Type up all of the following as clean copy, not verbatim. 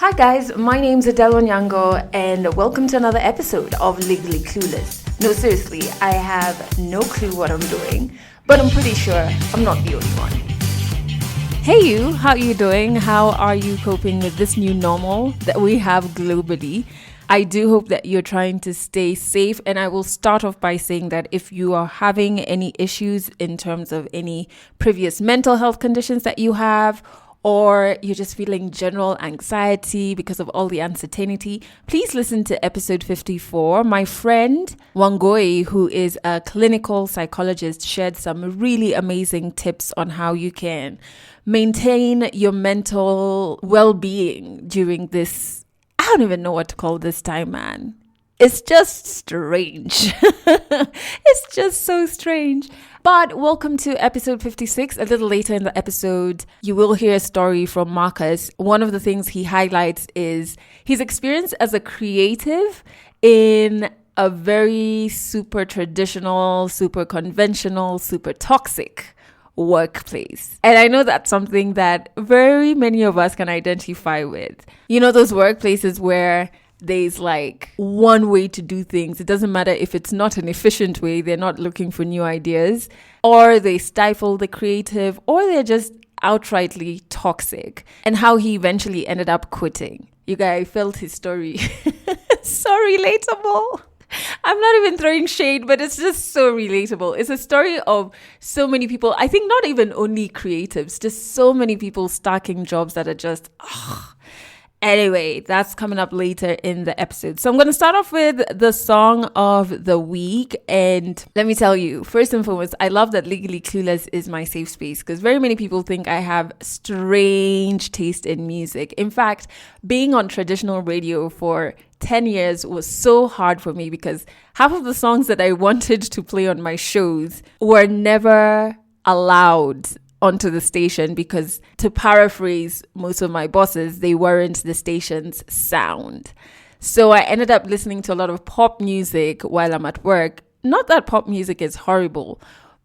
Hi guys, my name's Adele Onyango and welcome to another episode of Legally Clueless. No, seriously, I have no clue what I'm doing, but I'm pretty sure I'm not the only one. Hey you, how are you doing? How are you coping with this new normal that we have globally? I do hope that you're trying to stay safe, and I will start off by saying that if you are having any issues in terms of any previous mental health conditions that you have, or you're just feeling general anxiety because of all the uncertainty, please listen to episode 54. My friend Wangoi, who is a clinical psychologist, shared some really amazing tips on how you can maintain your mental well-being during this, I don't even know what to call this time, man. It's just strange. It's just so strange. But welcome to episode 56. A little later in the episode, you will hear a story from Marcus. One of the things he highlights is his experience as a creative in a very super traditional, super conventional, super toxic workplace. And I know that's something that very many of us can identify with. You know, those workplaces where there's like one way to do things. It doesn't matter if it's not an efficient way, they're not looking for new ideas, or they stifle the creative, or they're just outrightly toxic. And how he eventually ended up quitting. You guys felt his story. So relatable. I'm not even throwing shade, but it's just so relatable. It's a story of so many people. I think not even only creatives, just so many people stuck in jobs that are just, Anyway, that's coming up later in the episode. So I'm going to start off with the song of the week. And let me tell you, first and foremost, I love that Legally Clueless is my safe space because very many people think I have strange taste in music. In fact, being on traditional radio for 10 years was so hard for me because half of the songs that I wanted to play on my shows were never allowed onto the station because, to paraphrase most of my bosses, they weren't the station's sound. So I ended up listening to a lot of pop music while I'm at work. Not that pop music is horrible,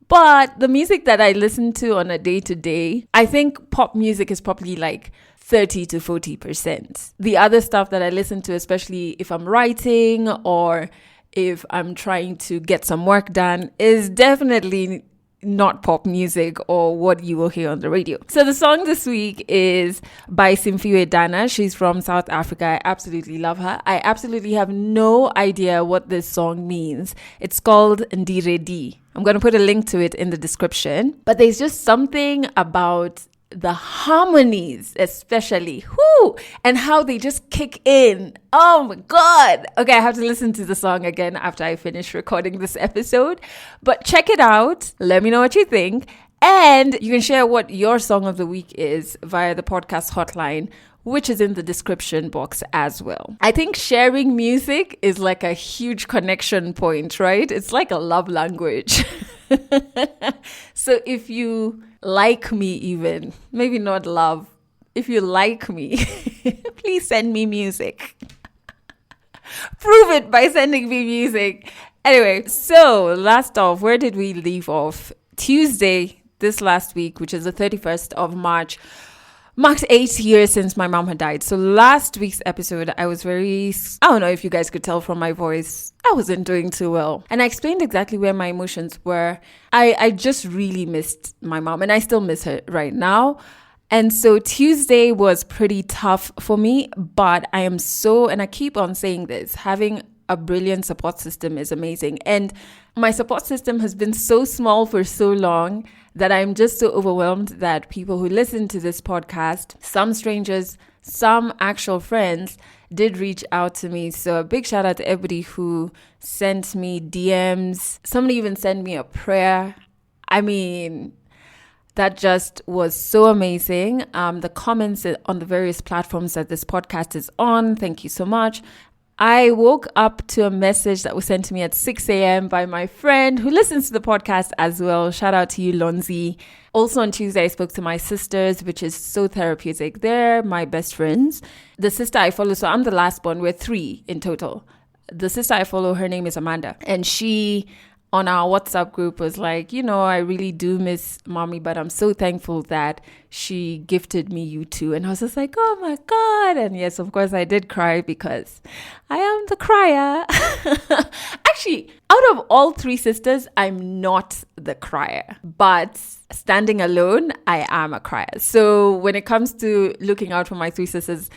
but the music that I listen to on a day-to-day, I think pop music is probably like 30 to 40%. The other stuff that I listen to, especially if I'm writing or if I'm trying to get some work done, is definitely not pop music or what you will hear on the radio. So the song this week is by Simfiwe Dana. She's from South Africa. I absolutely love her. I absolutely have no idea what this song means. It's called Ndiredi. I'm going to put a link to it in the description. But there's just something about the harmonies, especially, and how they just kick in. Oh my God. Okay, I have to listen to the song again after I finish recording this episode. But check it out. Let me know what you think. And you can share what your song of the week is via the podcast hotline, which is in the description box as well. I think sharing music is like a huge connection point, right? It's like a love language. So if you like me even, maybe not love, if you like me, please send me music. Prove it by sending me music. Anyway, so last off, where did we leave off? Tuesday, this last week, which is the 31st of March, marked 8 years since my mom had died. So last week's episode, I was I don't know if you guys could tell from my voice, I wasn't doing too well. And I explained exactly where my emotions were. I just really missed my mom, and I still miss her right now. And so Tuesday was pretty tough for me, but I am and I keep on saying this, having a brilliant support system is amazing. And my support system has been so small for so long that I'm just so overwhelmed that people who listen to this podcast, some strangers, some actual friends, did reach out to me. So a big shout out to everybody who sent me DMs. Somebody even sent me a prayer. I mean, that just was so amazing. The comments on the various platforms that this podcast is on, thank you so much. I woke up to a message that was sent to me at 6 a.m. by my friend who listens to the podcast as well. Shout out to you, Lonzi. Also on Tuesday, I spoke to my sisters, which is so therapeutic. They're my best friends. The sister I follow, so I'm the last one. We're 3 in total. The sister I follow, her name is Amanda. And she on our WhatsApp group was like, I really do miss mommy, but I'm so thankful that she gifted me you too. And I was just like, oh my God. And yes, of course I did cry because I am the crier. Actually, out of all three sisters, I'm not the crier, but standing alone, I am a crier. So when it comes to looking out for my three sisters,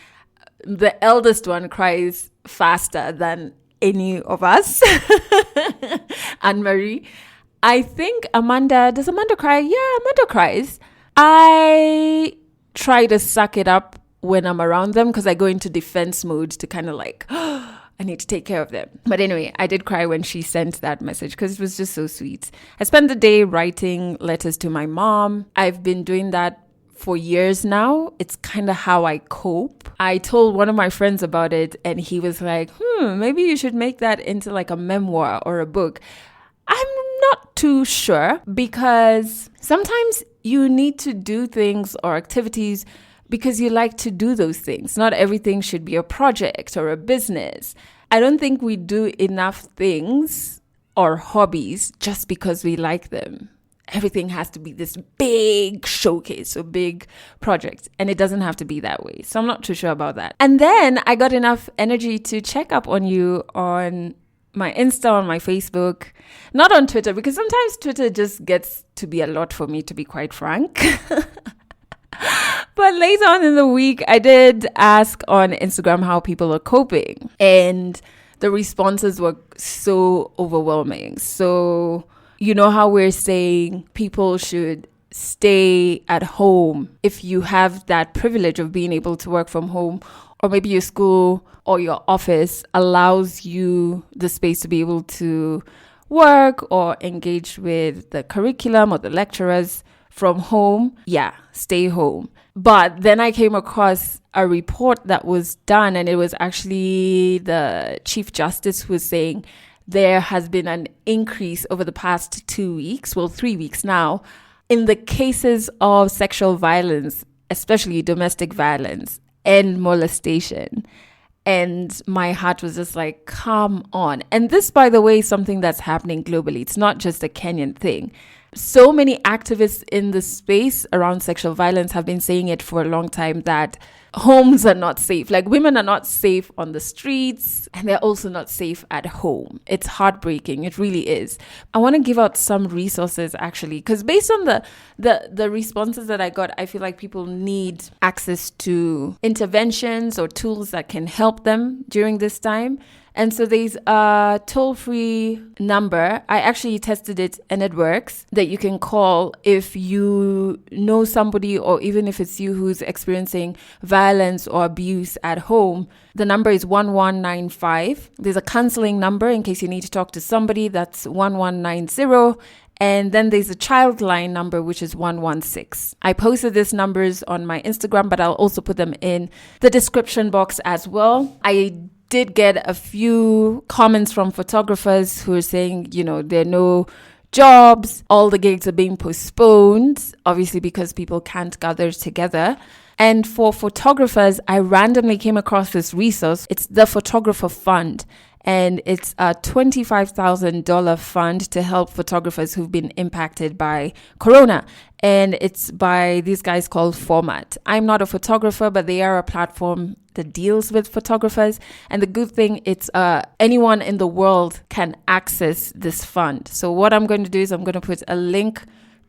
the eldest one cries faster than any of us. Anne-Marie. I think does Amanda cry? Yeah, Amanda cries. I try to suck it up when I'm around them because I go into defense mode to kind of like, I need to take care of them. But anyway, I did cry when she sent that message because it was just so sweet. I spent the day writing letters to my mom. I've been doing that for years now. It's kind of how I cope. I told one of my friends about it and he was like, maybe you should make that into like a memoir or a book. I'm not too sure because sometimes you need to do things or activities because you like to do those things. Not everything should be a project or a business. I don't think we do enough things or hobbies just because we like them. Everything has to be this big showcase or big project. And it doesn't have to be that way. So I'm not too sure about that. And then I got enough energy to check up on you on my Insta, on my Facebook, not on Twitter, because sometimes Twitter just gets to be a lot for me, to be quite frank. But later on in the week, I did ask on Instagram how people are coping. And the responses were so overwhelming. So you know how we're saying people should stay at home if you have that privilege of being able to work from home, or maybe your school or your office allows you the space to be able to work or engage with the curriculum or the lecturers from home. Yeah, stay home. But then I came across a report that was done, and it was actually the Chief Justice who was saying there has been an increase over the past 2 weeks, 3 weeks now, in the cases of sexual violence, especially domestic violence and molestation. And my heart was just like, come on. And this, by the way, is something that's happening globally. It's not just a Kenyan thing. So many activists in the space around sexual violence have been saying it for a long time, that homes are not safe. Like, women are not safe on the streets, and they're also not safe at home. It's heartbreaking. It really is. I want to give out some resources, actually, because based on the responses that I got, I feel like people need access to interventions or tools that can help them during this time. And so there's a toll-free number. I actually tested it and it works, that you can call if you know somebody, or even if it's you who's experiencing violence or abuse at home. The number is 1195. There's a counseling number in case you need to talk to somebody. That's 1190. And then there's a child line number, which is 116. I posted these numbers on my Instagram, but I'll also put them in the description box as well. I did get a few comments from photographers who are saying, there are no jobs, all the gigs are being postponed, obviously because people can't gather together. And for photographers, I randomly came across this resource. It's the Photographer Fund. And it's a $25,000 fund to help photographers who've been impacted by Corona. And it's by these guys called Format. I'm not a photographer, but they are a platform that deals with photographers. And the good thing, it's anyone in the world can access this fund. So what I'm going to do is I'm going to put a link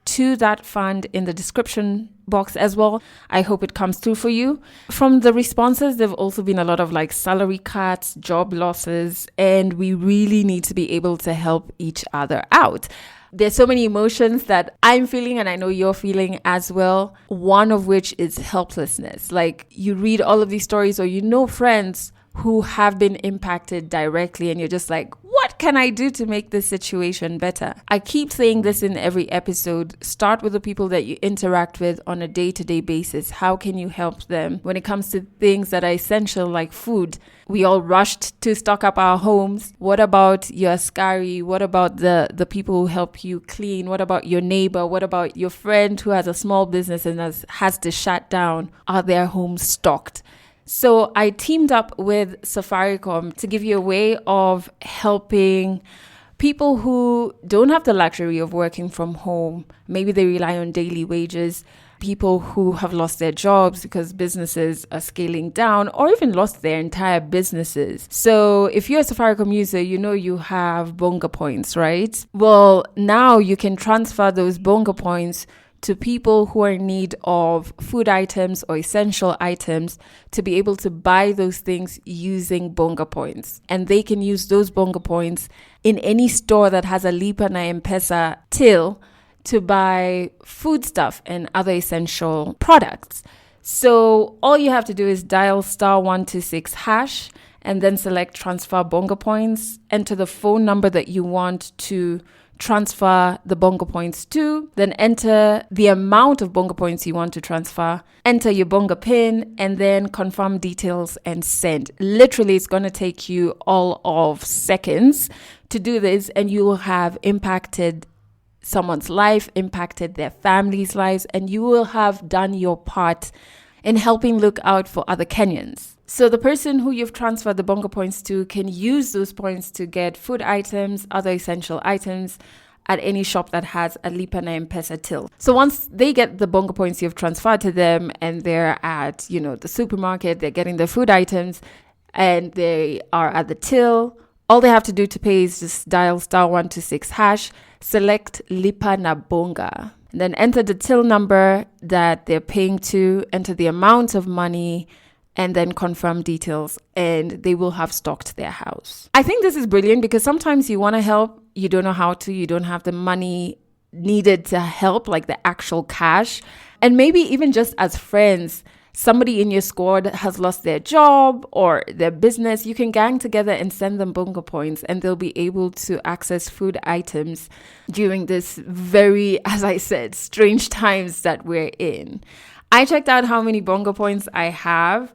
to that fund in the description box as well. I hope it comes through for you. From the responses, there've also been a lot of salary cuts, job losses, and we really need to be able to help each other out. There's so many emotions that I'm feeling, and I know you're feeling as well. One of which is helplessness. Like, you read all of these stories, or friends who have been impacted directly, and you're just like, what can I do to make this situation better? I keep saying this in every episode. Start with the people that you interact with on a day-to-day basis. How can you help them when it comes to things that are essential, like food? We all rushed to stock up our homes. What about your askari? What about the people who help you clean? What about your neighbor? What about your friend who has a small business and has to shut down? Are their homes stocked? So I teamed up with Safaricom to give you a way of helping People who don't have the luxury of working from home, maybe they rely on daily wages. People who have lost their jobs because businesses are scaling down, or even lost their entire businesses. So if you're a Safaricom user, you know you have Bonga points, right? Well, now you can transfer those Bonga points to people who are in need of food items or essential items to be able to buy those things using Bonga points. And they can use those Bonga points in any store that has a Lipa na M-Pesa till to buy foodstuff and other essential products. So all you have to do is dial *126# and then select transfer Bonga points, enter the phone number that you want to transfer the Bonga points to, then enter the amount of Bonga points you want to transfer, enter your Bonga PIN, and then confirm details and send. Literally, it's going to take you all of seconds to do this, and you will have impacted someone's life, impacted their family's lives, and you will have done your part in helping look out for other Kenyans. So the person who you've transferred the Bonga points to can use those points to get food items, other essential items at any shop that has a Lipa na M-Pesa till. So once they get the Bonga points you've transferred to them and they're at, the supermarket, they're getting their food items and they are at the till, all they have to do to pay is just dial *126#, select Lipa na Bonga, and then enter the till number that they're paying to, enter the amount of money, and then confirm details, and they will have stocked their house. I think this is brilliant because sometimes you want to help, you don't know how to, you don't have the money needed to help, like the actual cash. And maybe even just as friends, somebody in your squad has lost their job or their business, you can gang together and send them Bonga points and they'll be able to access food items during this very, as I said, strange times that we're in. I checked out how many Bonga points I have.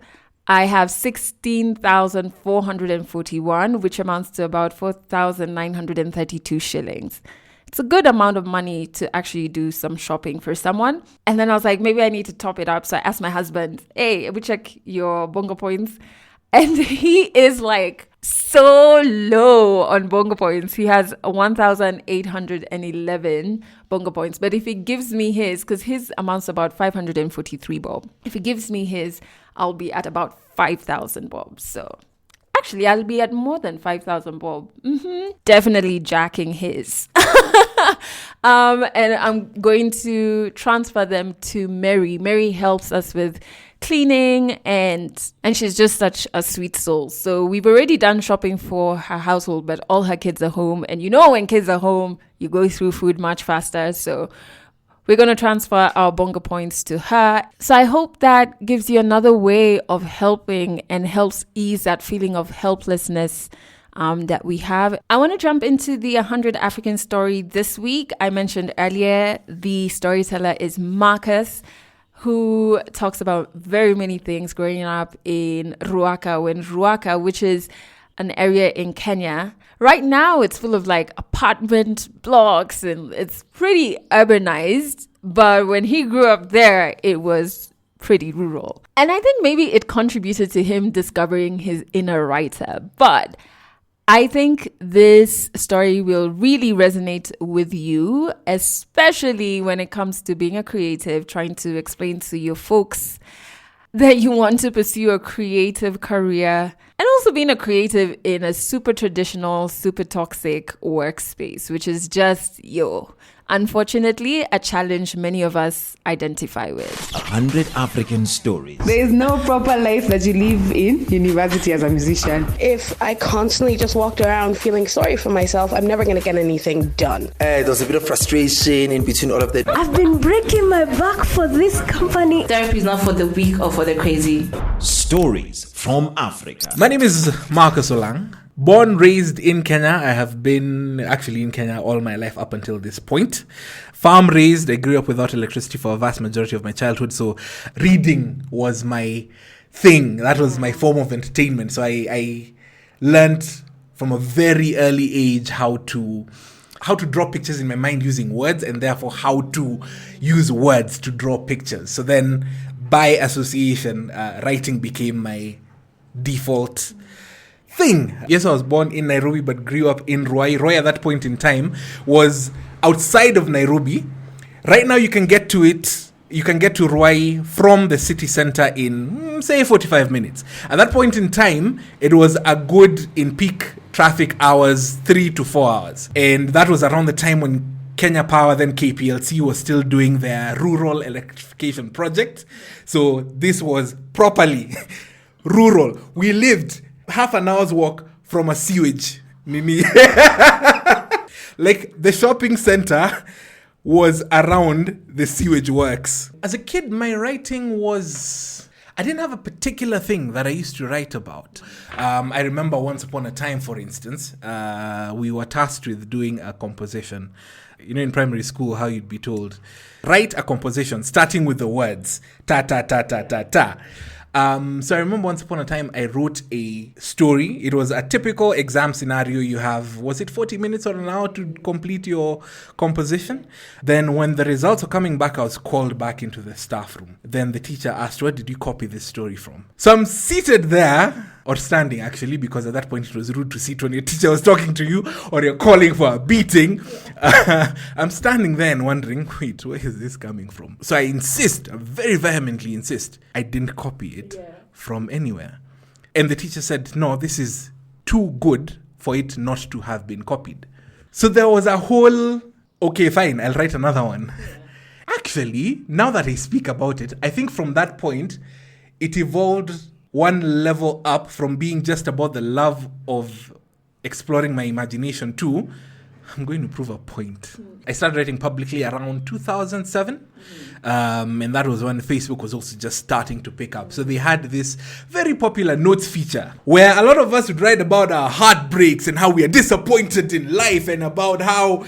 I have 16,441, which amounts to about 4,932 shillings. It's a good amount of money to actually do some shopping for someone. And then I was like, maybe I need to top it up. So I asked my husband, hey, we check your Bonga points. And he is like so low on Bonga points. He has 1,811 Bonga points. But if he gives me his, because his amounts to about 543 bob. If he gives me his, I'll be at about 5,000 bob. So actually, I'll be at more than 5,000 bob. Definitely jacking his. And I'm going to transfer them to Mary. Mary helps us with cleaning and she's just such a sweet soul. So we've already done shopping for her household, but all her kids are home. And when kids are home, you go through food much faster. So we're going to transfer our Bonga points to her. So I hope that gives you another way of helping and helps ease that feeling of helplessness that we have. I want to jump into the 100 African story this week. I mentioned earlier, the storyteller is Marcus, who talks about very many things growing up in Ruai, which is an area in Kenya. Right now, it's full of like apartment blocks and it's pretty urbanized. But when he grew up there, it was pretty rural. And I think maybe it contributed to him discovering his inner writer. But I think this story will really resonate with you, especially when it comes to being a creative, trying to explain to your folks that you want to pursue a creative career, and also being a creative in a super traditional, super toxic workspace, which is just, unfortunately, a challenge many of us identify with. 100 African stories. There is no proper life that you live in university as a musician. If I constantly just walked around feeling sorry for myself, I'm never going to get anything done. There was a bit of frustration in between all of that. I've been breaking my back for this company. Therapy is not for the weak or for the crazy. Stories from Africa. My name is Marcus Olang. Born, raised in Kenya. I have been actually in Kenya all my life up until this point. Farm raised. I grew up without electricity for a vast majority of my childhood. So reading was my thing. That was my form of entertainment. So I learned from a very early age how to draw pictures in my mind using words, and therefore how to use words to draw pictures. So then by association, writing became my default thing. Yes, I was born in Nairobi but grew up in Ruai. Ruai at that point in time was outside of Nairobi. Right now you can get to it. You can get to Ruai from the city center in, say, 45 minutes. At that point in time, it was a good, in peak traffic hours, 3 to 4 hours. And that was around the time when Kenya Power, then KPLC, was still doing their rural electrification project. So this was properly rural. We lived half an hour's walk from a sewage. Like the shopping center was around the sewage works. As a kid, my writing was... I didn't have a particular thing that I used to write about. I remember once upon a time, for instance, we were tasked with doing a composition. You know, in primary school, how you'd be told, write a composition starting with the words ta ta ta ta ta ta. So I remember once upon a time I wrote a story. It was a typical exam scenario. You have, was it 40 minutes or an hour to complete your composition? Then when the results were coming back, I was called back into the staff room. Then the teacher asked, where did you copy this story from? So I'm seated there, or standing actually, because at that point it was rude to sit when your teacher was talking to you or you're calling for a beating. I'm standing there and wondering, wait, where is this coming from? So I insist, I very vehemently insist, I didn't copy it from anywhere. And the teacher said, no, this is too good for it not to have been copied. So there was a whole, okay, fine, I'll write another one. Actually, now that I speak about it, I think from that point, it evolved one level up from being just about the love of exploring my imagination to, I'm going to prove a point. I started writing publicly around 2007. And that was when Facebook was also just starting to pick up. So they had this very popular notes feature where a lot of us would write about our heartbreaks and how we are disappointed in life and about how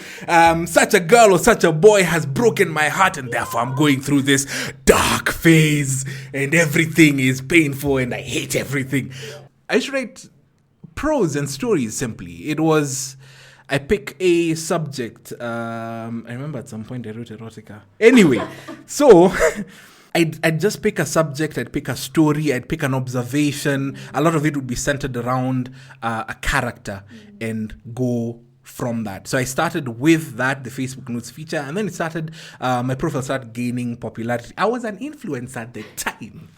such a girl or such a boy has broken my heart and therefore I'm going through this dark phase and everything is painful and I hate everything. I used to write prose and stories simply. It was... I pick a subject. I remember at some point I wrote erotica. Anyway, so I'd just pick a subject, I'd pick a story, I'd pick an observation. A lot of it would be centered around a character and go from that. So I started with that, the Facebook Notes feature, and then it started, my profile started gaining popularity. I was an influencer at the time.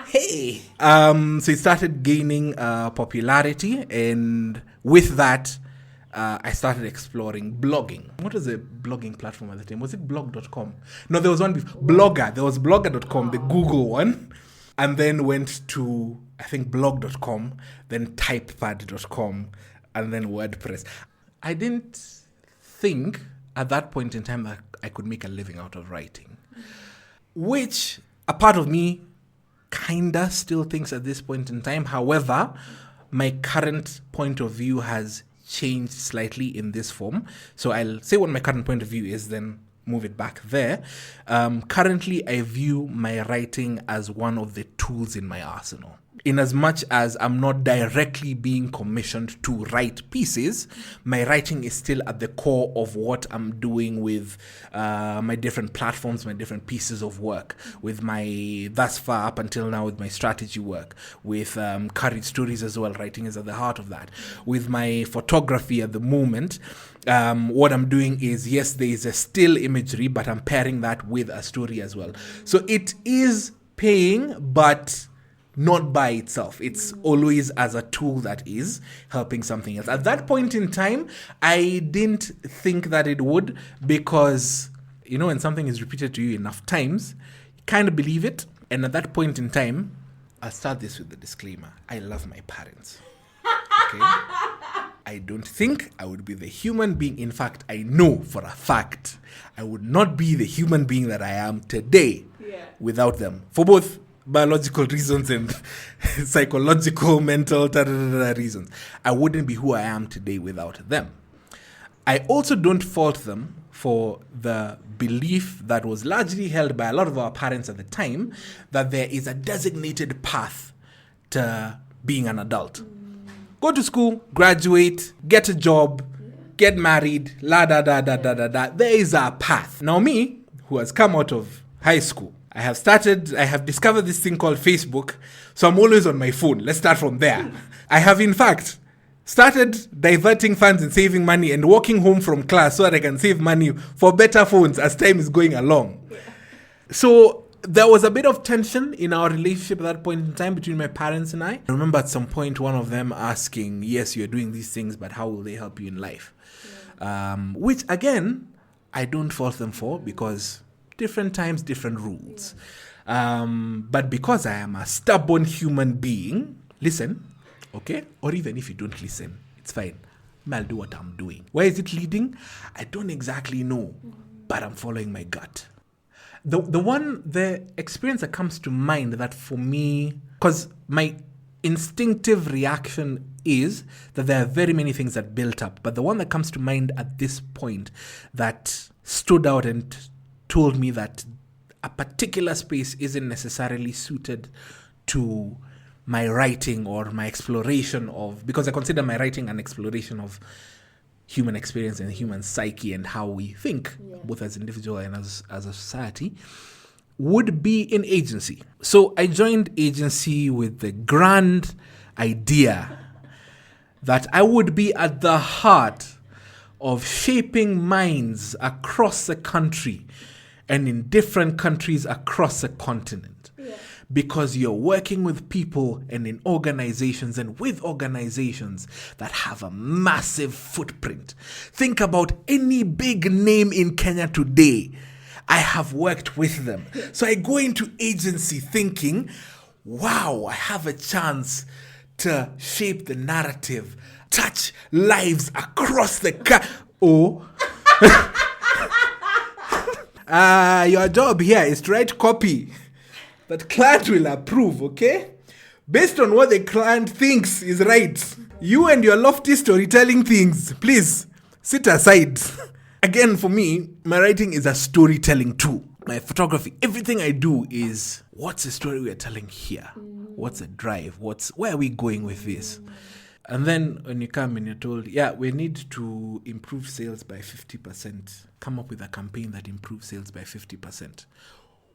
Hey! So it started gaining popularity, and with that, I started exploring blogging. What was the blogging platform at the time? Was it blog.com? No, there was one before. Blogger. There was blogger.com, the Google one. And then went to, I think, blog.com, then typepad.com, and then WordPress. I didn't think at that point in time that I could make a living out of writing. Which a part of me kinda still thinks at this point in time. However, my current point of view has changed slightly in this form. So I'll say what my current point of view is, then move it back there. Currently, I view my writing as one of the tools in my arsenal. In as much as I'm not directly being commissioned to write pieces, my writing is still at the core of what I'm doing with my different platforms, my different pieces of work, with my, thus far up until now, with my strategy work, with courage stories as well. Writing is at the heart of that. With my photography at the moment, what I'm doing is, yes, there is a still imagery, but I'm pairing that with a story as well. So it is paying, but not by itself. It's always as a tool that is helping something else. At that point in time, I didn't think that it would, because, you know, when something is repeated to you enough times, you kind of believe it. And at that point in time, I'll start this with the disclaimer. I love my parents. Okay? I don't think I would be the human being. In fact, I know for a fact I would not be the human being that I am today without them. For both biological reasons and psychological, mental reasons. I wouldn't be who I am today without them. I also don't fault them for the belief that was largely held by a lot of our parents at the time, that there is a designated path to being an adult. Go to school, graduate, get a job, get married, la da da da da da da. There is a path. Now me, who has come out of high school, I have discovered this thing called Facebook, so I'm always on my phone. Let's start from there. I have, in fact, started diverting funds and saving money and walking home from class so that I can save money for better phones as time is going along. Yeah. So there was a bit of tension in our relationship at that point in time between my parents and I remember at some point one of them asking, yes, you're doing these things, but how will they help you in life? Yeah. Which, again, I don't fault them for, because different times, different rules. Yeah. But because I am a stubborn human being, listen, okay? Or even if you don't listen, it's fine. I'll do what I'm doing. Where is it leading? I don't exactly know, but I'm following my gut. The experience that comes to mind that for me, because my instinctive reaction is that there are very many things that built up, but the one that comes to mind at this point that stood out and told me that a particular space isn't necessarily suited to my writing or my exploration of, because I consider my writing an exploration of human experience and human psyche and how we think, both as individual and as a society, would be in agency. So I joined agency with the grand idea that I would be at the heart of shaping minds across the country and in different countries across the continent. Because you're working with people and in organizations and with organizations that have a massive footprint. Think about any big name in Kenya today. I have worked with them. So I go into agency thinking, wow, I have a chance to shape the narrative, touch lives across the your job here is to write copy that client will approve, okay? Based on what the client thinks is right. You and your lofty storytelling things, please sit aside. Again, for me, my writing is a storytelling tool. My photography, everything I do is, what's the story we're telling here? What's the drive? Where are we going with this? And then when you come and you're told, we need to improve sales by 50%, come up with a campaign that improves sales by 50%,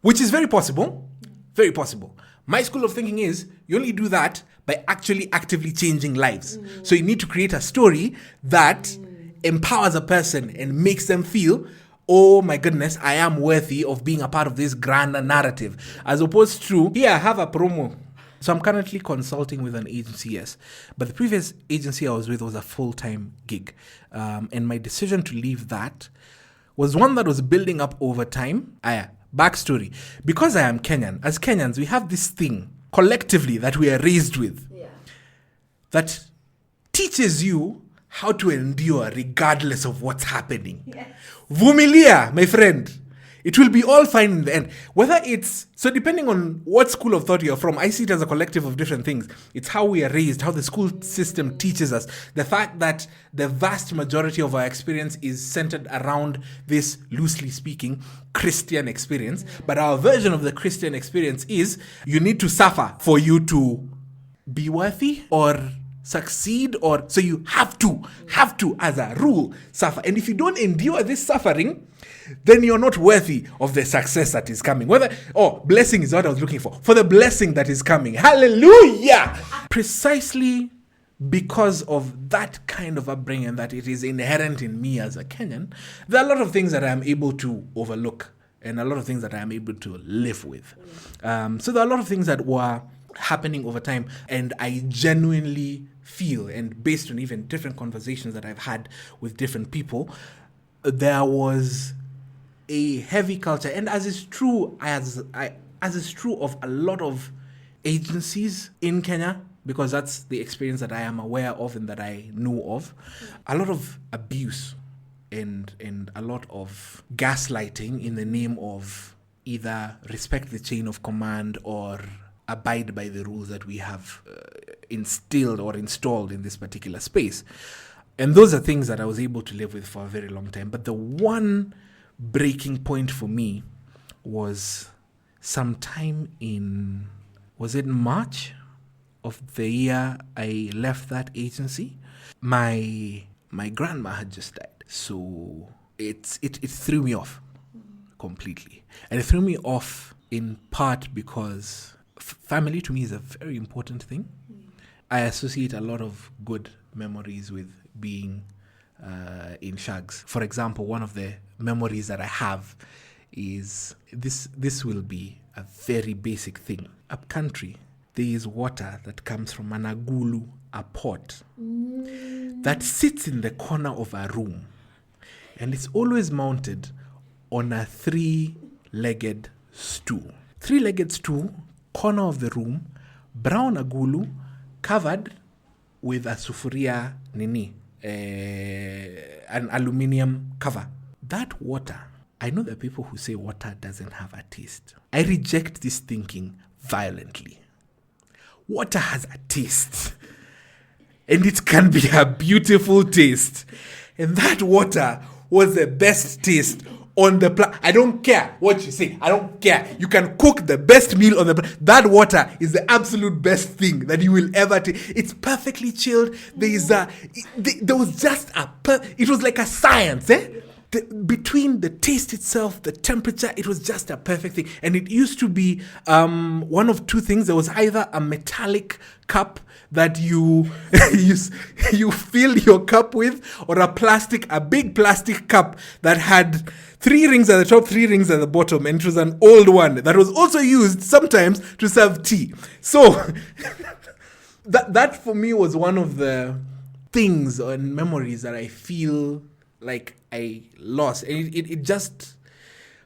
which is very possible. Very possible. My school of thinking is you only do that by actually actively changing lives. So you need to create a story that empowers a person and makes them feel, oh my goodness, I am worthy of being a part of this grander narrative. As opposed to, here, I have a promo. So I'm currently consulting with an agency, yes. But the previous agency I was with was a full-time gig. And my decision to leave that was one that was building up over time. Backstory. Because I am Kenyan, as Kenyans, we have this thing collectively that we are raised with that teaches you how to endure regardless of what's happening. Vumilia, my friend. It will be all fine in the end. Whether it's, so depending on what school of thought you're from, I see it as a collective of different things. It's how we are raised, how the school system teaches us. The fact that the vast majority of our experience is centered around this, loosely speaking, Christian experience. But our version of the Christian experience is you need to suffer for you to be worthy or succeed, or so you have to as a rule suffer. And if you don't endure this suffering, then you're not worthy of the success that is coming. Blessing is what I was looking for the blessing that is coming. Hallelujah! Precisely because of that kind of upbringing, that it is inherent in me as a Kenyan, there are a lot of things that I am able to overlook and a lot of things that I am able to live with. So there are a lot of things that were happening over time, and I genuinely feel, and based on even different conversations that I've had with different people, there was a heavy culture, and as is true of a lot of agencies in Kenya, because that's the experience that I am aware of and that I know of, a lot of abuse and a lot of gaslighting in the name of either respect the chain of command or abide by the rules that we have instilled or installed in this particular space. And those are things that I was able to live with for a very long time. But the one breaking point for me was sometime in, was it March of the year I left that agency? My grandma had just died. So it threw me off completely. And it threw me off in part because family to me is a very important thing. I associate a lot of good memories with being in shags. For example, one of the memories that I have is this will be a very basic thing. Up country, there is water that comes from an agulu, a pot, that sits in the corner of a room. And it's always mounted on a three-legged stool. Three-legged stool, corner of the room, brown agulu, covered with a sufuria nini, an aluminium cover. That water, I know the people who say water doesn't have a taste. I reject this thinking violently. Water has a taste. And it can be a beautiful taste. And that water was the best taste on the planet. I don't care what you say. I don't care. You can cook the best meal on the planet. That water is the absolute best thing that you will ever taste. It's perfectly chilled. There was just it was like a science, between the taste itself, the temperature, it was just a perfect thing. And it used to be one of two things. There was either a metallic cup that you you fill your cup with, or a big plastic cup that had 3 rings at the top, 3 rings at the bottom, and it was an old one that was also used sometimes to serve tea. So that for me was one of the things and memories that I feel like I lost. And it just,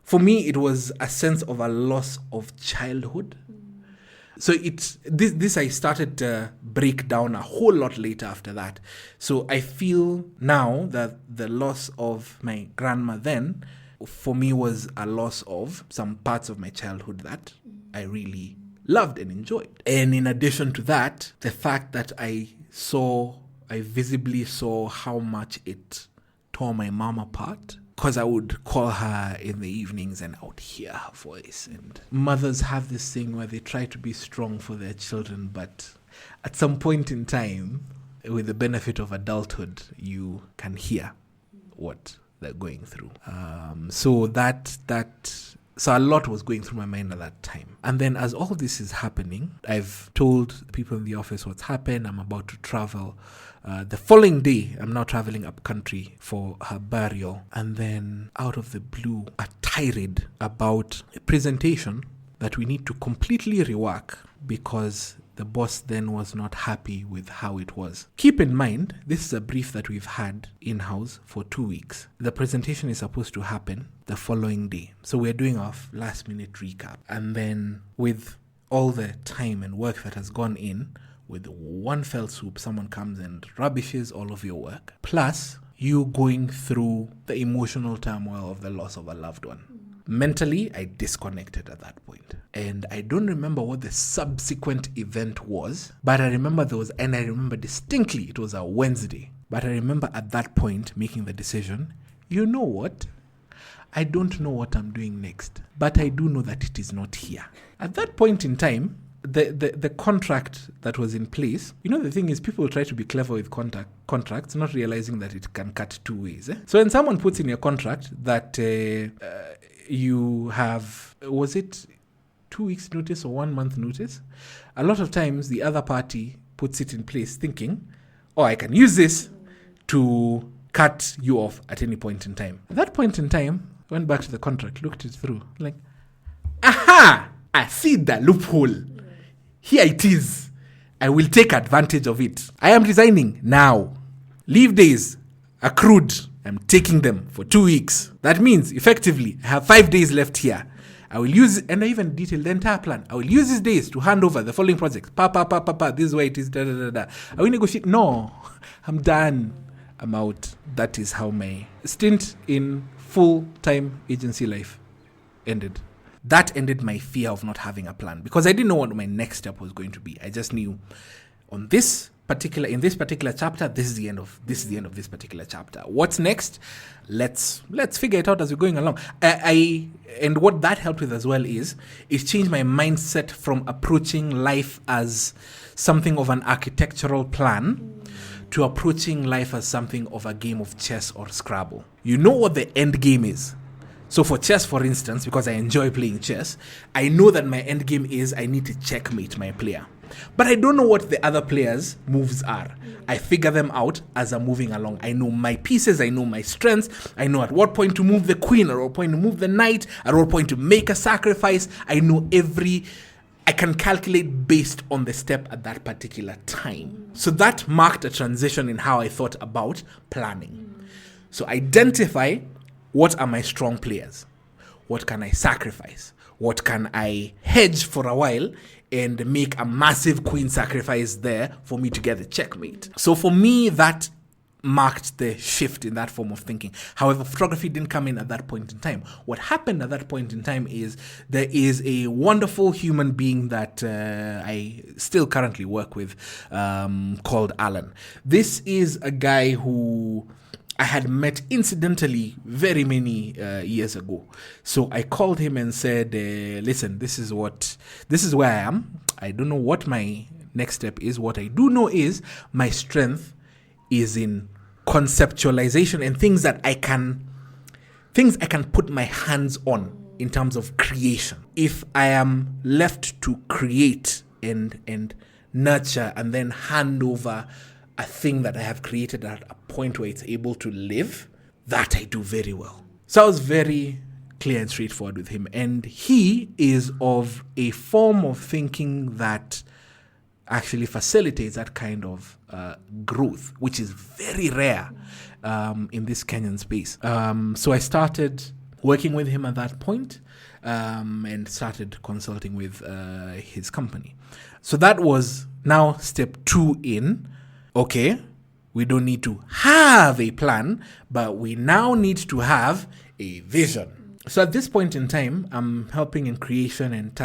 for me, it was a sense of a loss of childhood. So this I started to break down a whole lot later after that. So I feel now that the loss of my grandma then, for me, was a loss of some parts of my childhood that I really loved and enjoyed. And in addition to that, the fact that I visibly saw how much it tore my mom apart, because I would call her in the evenings and I would hear her voice. And mothers have this thing where they try to be strong for their children, but at some point in time, with the benefit of adulthood, you can hear what they're going through. So a lot was going through my mind at that time. And then as all this is happening, I've told people in the office what's happened. I'm about to travel. The following day, I'm now traveling up country for her burial. And then out of the blue, a tirade about a presentation that we need to completely rework because the boss then was not happy with how it was. Keep in mind, this is a brief that we've had in-house for 2 weeks. The presentation is supposed to happen the following day. So we're doing our last minute recap. And then with all the time and work that has gone in, with one fell swoop, someone comes and rubbishes all of your work. Plus, you going through the emotional turmoil of the loss of a loved one. Mentally, I disconnected at that point. And I don't remember what the subsequent event was, but I remember and I remember distinctly it was a Wednesday. But I remember at that point making the decision, you know what? I don't know what I'm doing next, but I do know that it is not here. At that point in time, the contract that was in place, the thing is, people try to be clever with contracts, not realizing that it can cut 2 ways. So when someone puts in your contract that you have, was it 2 weeks notice or 1 month notice? A lot of times the other party puts it in place thinking, I can use this to cut you off at any point in time. At that point in time, went back to the contract, looked it through, like, aha, I see the loophole. Here it is. I will take advantage of it. I am resigning now. Leave days accrued. I'm taking them for 2 weeks. That means, effectively, I have 5 days left here. I will use, and I even detailed the entire plan. I will use these days to hand over the following projects. This is where it is, I will negotiate. No, I'm done. I'm out. That is how my stint in full-time agency life ended. That ended my fear of not having a plan, because I didn't know what my next step was going to be. I just knew in this particular chapter, this is the end of this particular chapter. What's next? Let's figure it out as we're going along. And what that helped with as well is it changed my mindset from approaching life as something of an architectural plan to approaching life as something of a game of chess or Scrabble. You know what the end game is. So for chess, for instance, because I enjoy playing chess, I know that my end game is I need to checkmate my player. But I don't know what the other players' moves are. I figure them out as I'm moving along. I know my pieces, I know my strengths, I know at what point to move the queen, at what point to move the knight, at what point to make a sacrifice. I know I can calculate based on the step at that particular time. So that marked a transition in how I thought about planning. So identify, what are my strong players? What can I sacrifice? What can I hedge for a while and make a massive queen sacrifice there for me to get the checkmate? So for me, that marked the shift in that form of thinking. However, photography didn't come in at that point in time. What happened at that point in time is there is a wonderful human being that I still currently work with called Alan. This is a guy who I had met incidentally very many years ago. So I called him and said, listen, this is where I am. I don't know what my next step is. What I do know is my strength is in conceptualization and things I can put my hands on in terms of creation. If I am left to create and nurture and then hand over a thing that I have created at a point where it's able to live, that I do very well. So I was very clear and straightforward with him. And he is of a form of thinking that actually facilitates that kind of growth, which is very rare in this Kenyan space. So I started working with him at that point and started consulting with his company. So that was now step 2 in, okay, we don't need to have a plan, but we now need to have a vision. So at this point in time, I'm helping in creation and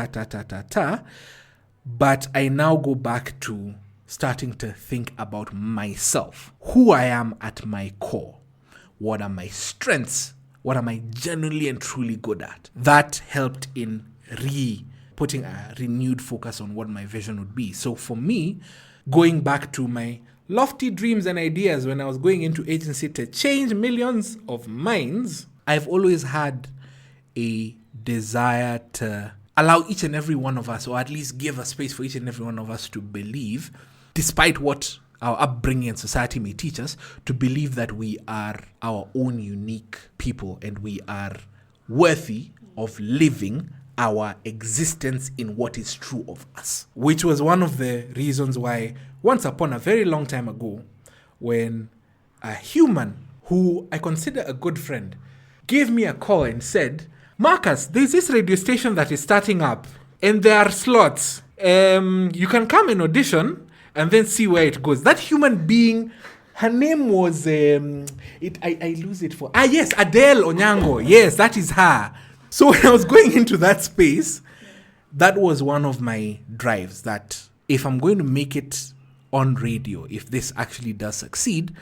but I now go back to starting to think about myself, who I am at my core, what are my strengths, what am I genuinely and truly good at. That helped in putting a renewed focus on what my vision would be. So for me, going back to my lofty dreams and ideas when I was going into agency to change millions of minds, I've always had a desire to allow each and every one of us, or at least give a space for each and every one of us to believe, despite what our upbringing and society may teach us, to believe that we are our own unique people and we are worthy of living our existence in what is true of us. Which was one of the reasons why, once upon a very long time ago, when a human who I consider a good friend gave me a call and said, Marcus, there's this radio station that is starting up and there are slots. You can come and audition and then see where it goes. That human being, her name was, I lose it for, yes, Adele Onyango. Yes, that is her. So when I was going into that space, that was one of my drives, that if I'm going to make it on radio, if this actually does succeed,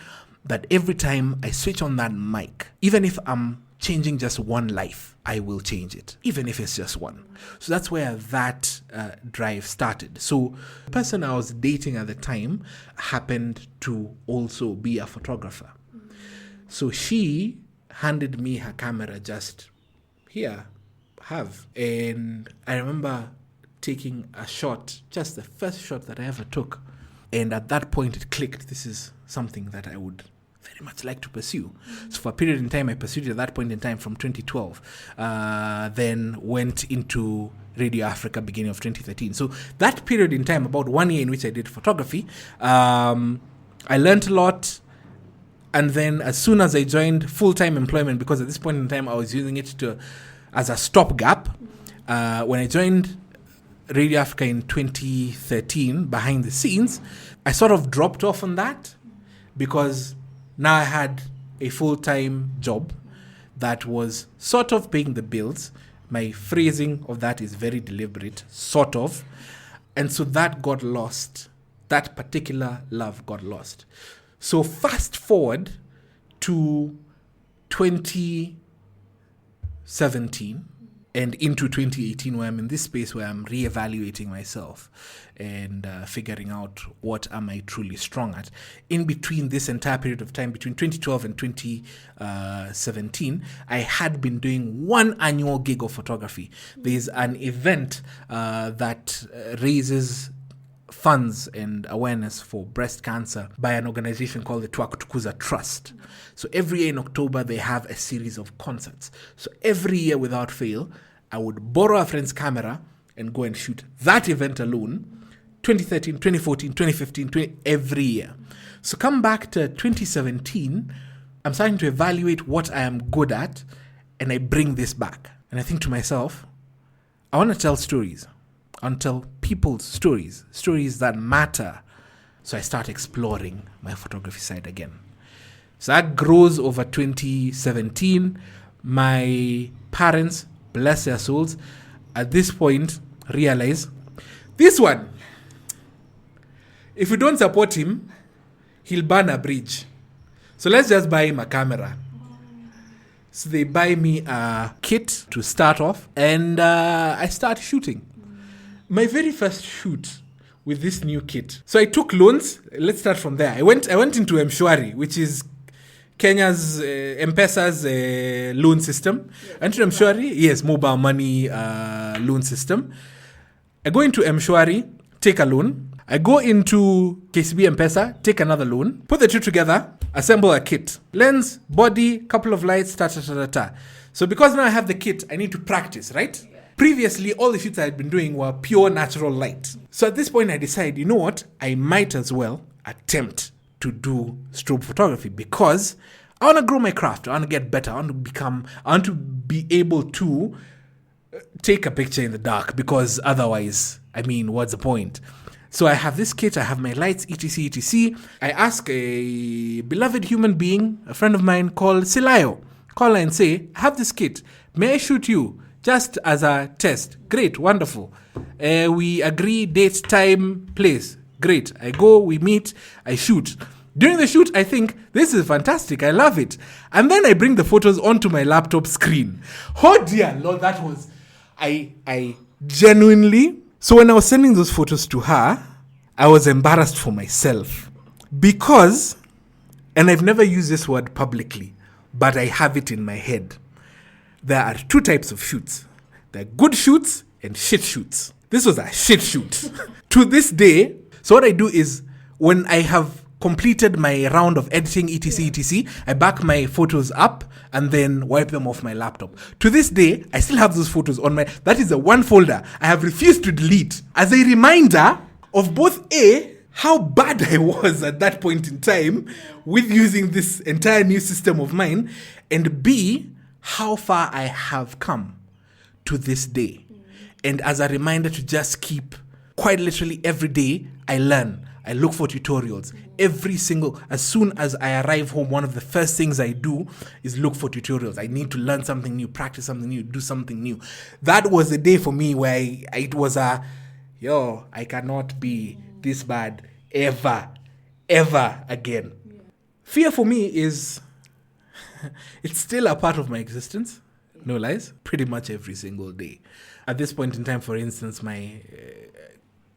that every time I switch on that mic, even if I'm changing just one life, I will change it, even if it's just one. So that's where that drive started. So the person I was dating at the time happened to also be a photographer. So she handed me her camera, just here, have. And I remember taking a shot, just the first shot that I ever took. And at that point it clicked. This is something that I would very much like to pursue. So for a period in time, I pursued it at that point in time from 2012. Then went into Radio Africa beginning of 2013. So that period in time, about 1 year in which I did photography, I learned a lot. And then as soon as I joined full-time employment, because at this point in time I was using it as a stopgap, when I joined Radio Africa in 2013, behind the scenes, I sort of dropped off on that because now I had a full-time job that was sort of paying the bills. My phrasing of that is very deliberate, sort of. And so that got lost. That particular love got lost. So fast forward to 2017 and into 2018, where I'm in this space where I'm reevaluating myself and figuring out what am I truly strong at. In between this entire period of time, between 2012 and 2017, I had been doing one annual gig of photography. There's an event that raises funds and awareness for breast cancer by an organization called the Tukuza Trust. So every year in October, they have a series of concerts. So every year without fail, I would borrow a friend's camera and go and shoot that event alone, 2013, 2014, 2015, every year. So come back to 2017, I'm starting to evaluate what I am good at, and I bring this back. And I think to myself, I want to tell stories. I want to tell people's stories, stories that matter. So I start exploring my photography side again. So that grows over 2017. My parents, bless their souls, at this point realize, this one, if you don't support him, he'll burn a bridge. So let's just buy him a camera. So they buy me a kit to start off, and I start shooting. My very first shoot with this new kit. So I took loans. Let's start from there. I went into Mshwari, which is Kenya's M-Pesa's loan system. I went to Mshwari, yes, mobile money loan system. I go into Mshwari, take a loan. I go into KCB M-Pesa, take another loan, put the two together, assemble a kit. Lens, body, couple of lights, ta-ta-ta-ta-ta. So because now I have the kit, I need to practice, right? Yeah. Previously, all the shoots I had been doing were pure natural light. So at this point, I decide, you know what? I might as well attempt to do strobe photography because I want to grow my craft. I want to get better. I want to be able to take a picture in the dark because otherwise, what's the point? So I have this kit, I have my lights, etc. I ask a beloved human being, a friend of mine called Silayo, call her and say, I have this kit. May I shoot you? Just as a test. Great, wonderful. We agree, date, time, place. Great. I go, we meet, I shoot. During the shoot, I think, this is fantastic, I love it. And then I bring the photos onto my laptop screen. Oh dear Lord, that was... I genuinely... So when I was sending those photos to her, I was embarrassed for myself. Because, and I've never used this word publicly, but I have it in my head. There are two types of shoots. There are good shoots and shit shoots. This was a shit shoot. To this day, so what I do is, when I have completed my round of editing, etc., I back my photos up and then wipe them off my laptop. To this day, I still have those photos on that is the one folder I have refused to delete as a reminder of both A, how bad I was at that point in time with using this entire new system of mine, and B, how far I have come to this day. And as a reminder to just keep, quite literally every day, I learn. I look for tutorials. As soon as I arrive home, one of the first things I do is look for tutorials. I need to learn something new, practice something new, do something new. That was the day for me where it was I cannot be this bad ever again. Yeah. Fear for me is, it's still a part of my existence. No lies. Pretty much every single day. At this point in time, for instance, my...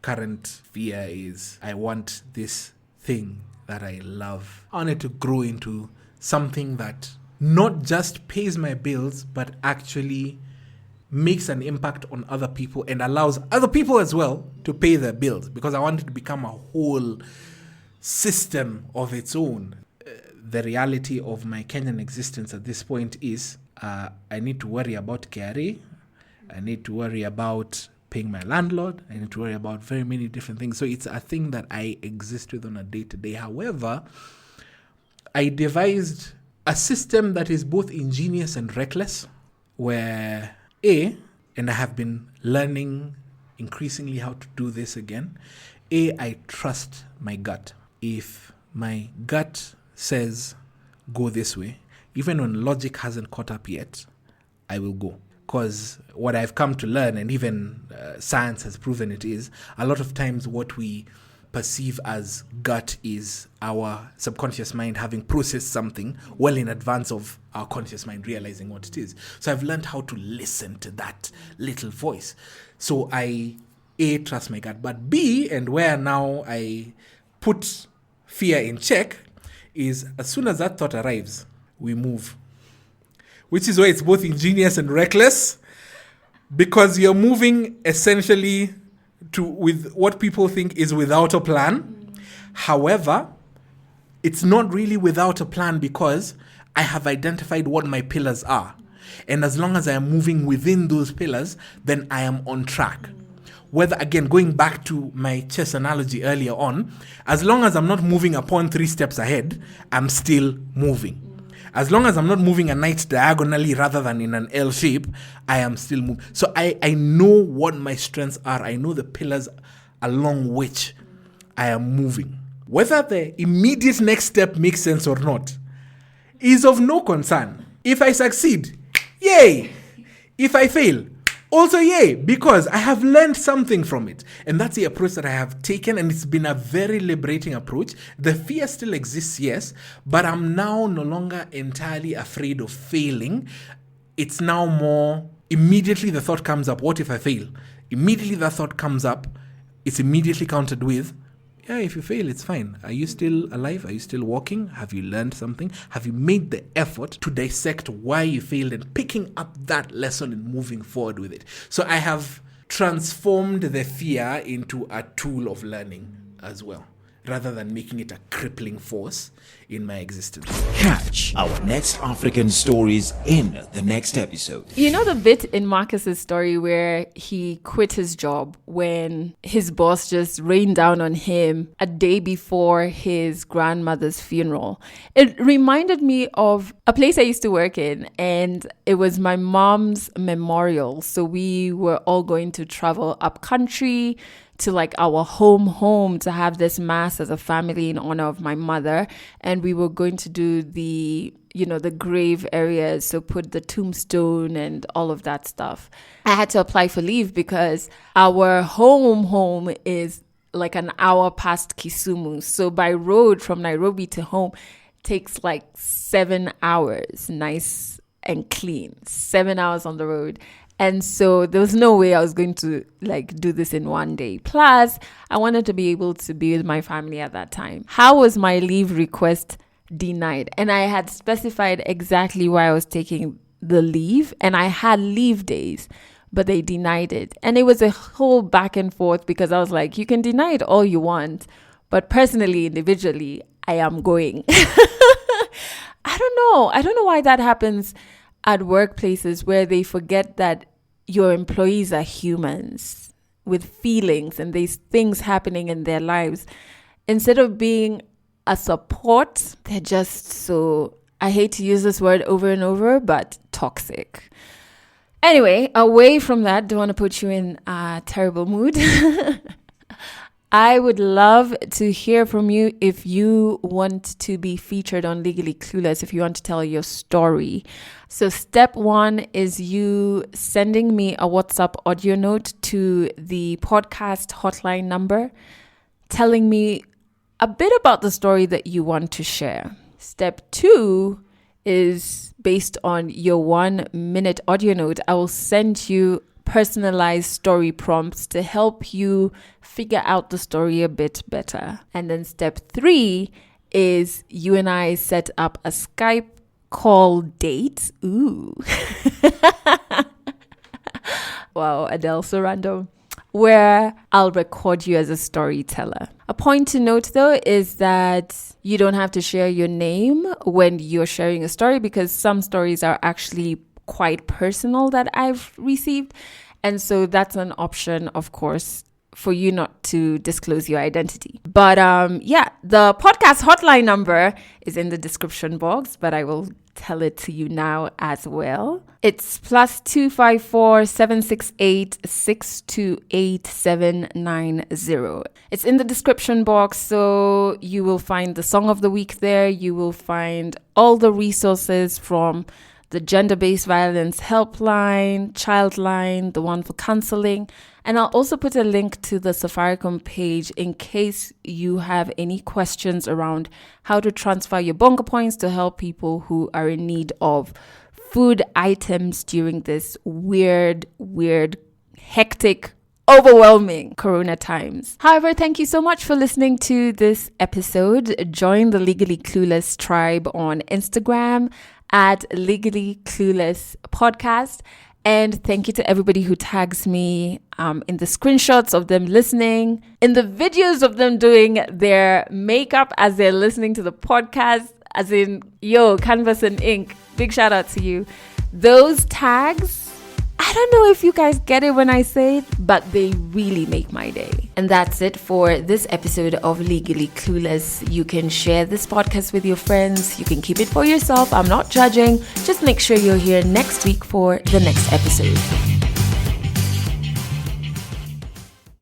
current fear is I want this thing that I love. I want it to grow into something that not just pays my bills, but actually makes an impact on other people and allows other people as well to pay their bills, because I want it to become a whole system of its own. The reality of my Kenyan existence at this point is I need to worry about KRA. I need to worry about paying my landlord. I need to worry about very many different things. So it's a thing that I exist with on a day-to-day. However, I devised a system that is both ingenious and reckless, where and I have been learning increasingly how to do this again, I trust my gut. If my gut says go this way, even when logic hasn't caught up yet, I will go. Because what I've come to learn, and even science has proven it, is a lot of times what we perceive as gut is our subconscious mind having processed something well in advance of our conscious mind realizing what it is. So I've learned how to listen to that little voice. So I, trust my gut. But B, and where now I put fear in check, is as soon as that thought arrives, we move. Which is why it's both ingenious and reckless, because you're moving essentially with what people think is without a plan. However, it's not really without a plan because I have identified what my pillars are. And as long as I am moving within those pillars, then I am on track. Whether, again, going back to my chess analogy earlier on, as long as I'm not moving a pawn 3 steps ahead, I'm still moving. As long as I'm not moving a knight diagonally rather than in an L shape, I am still moving. So I know what my strengths are. I know the pillars along which I am moving. Whether the immediate next step makes sense or not is of no concern. If I succeed, yay! If I fail, also yay, because I have learned something from it. And that's the approach that I have taken, and it's been a very liberating approach. The fear still exists, yes, but I'm now no longer entirely afraid of failing. It's now more, immediately the thought comes up, what if I fail? Immediately that thought comes up, it's immediately countered with, yeah, if you fail, it's fine. Are you still alive? Are you still walking? Have you learned something? Have you made the effort to dissect why you failed and picking up that lesson and moving forward with it? So I have transformed the fear into a tool of learning as well, rather than making it a crippling force in my existence. Catch our next African stories in the next episode. You know the bit in Marcus's story where he quit his job when his boss just rained down on him a day before his grandmother's funeral? It reminded me of a place I used to work in, and it was my mom's memorial. So we were all going to travel up country to like our home to have this mass as a family in honor of my mother. And we were going to do the grave areas, so put the tombstone and all of that stuff. I had to apply for leave because our home is like an hour past Kisumu. So by road from Nairobi to home takes like 7 hours, nice and clean, 7 hours on the road. And so there was no way I was going to like do this in one day. Plus, I wanted to be able to be with my family at that time. How was my leave request denied? And I had specified exactly why I was taking the leave, and I had leave days, but they denied it. And it was a whole back and forth because I was like, you can deny it all you want, but personally, individually, I am going. I don't know why that happens at workplaces where they forget that your employees are humans with feelings and there's things happening in their lives. Instead of being a support, they're just so, I hate to use this word over and over, but toxic. Anyway, away from that, don't want to put you in a terrible mood. I would love to hear from you if you want to be featured on Legally Clueless, if you want to tell your story. So step 1 is you sending me a WhatsApp audio note to the podcast hotline number, telling me a bit about the story that you want to share. Step 2 is based on your 1-minute audio note. I will send you personalized story prompts to help you figure out the story a bit better. And then step 3 is you and I set up a Skype call date. Ooh. Wow, Adele, so random. Where I'll record you as a storyteller. A point to note though is that you don't have to share your name when you're sharing a story, because some stories are actually quite personal that I've received. And so that's an option, of course, for you not to disclose your identity. But the podcast hotline number is in the description box, but I will tell it to you now as well. It's +254 768 628 790. It's in the description box, so you will find the song of the week there. You will find all the resources from the gender-based violence helpline, childline, the one for counseling. And I'll also put a link to the Safaricom page in case you have any questions around how to transfer your bonga points to help people who are in need of food items during this weird, hectic, overwhelming Corona times. However, thank you so much for listening to this episode. Join the Legally Clueless tribe on Instagram at Legally Clueless Podcast. And thank you to everybody who tags me in the screenshots of them listening, in the videos of them doing their makeup as they're listening to the podcast, as in, yo, Canvas and Ink. Big shout out to you. Those tags, I don't know if you guys get it when I say it, but they really make my day. And that's it for this episode of Legally Clueless. You can share this podcast with your friends. You can keep it for yourself. I'm not judging. Just make sure you're here next week for the next episode.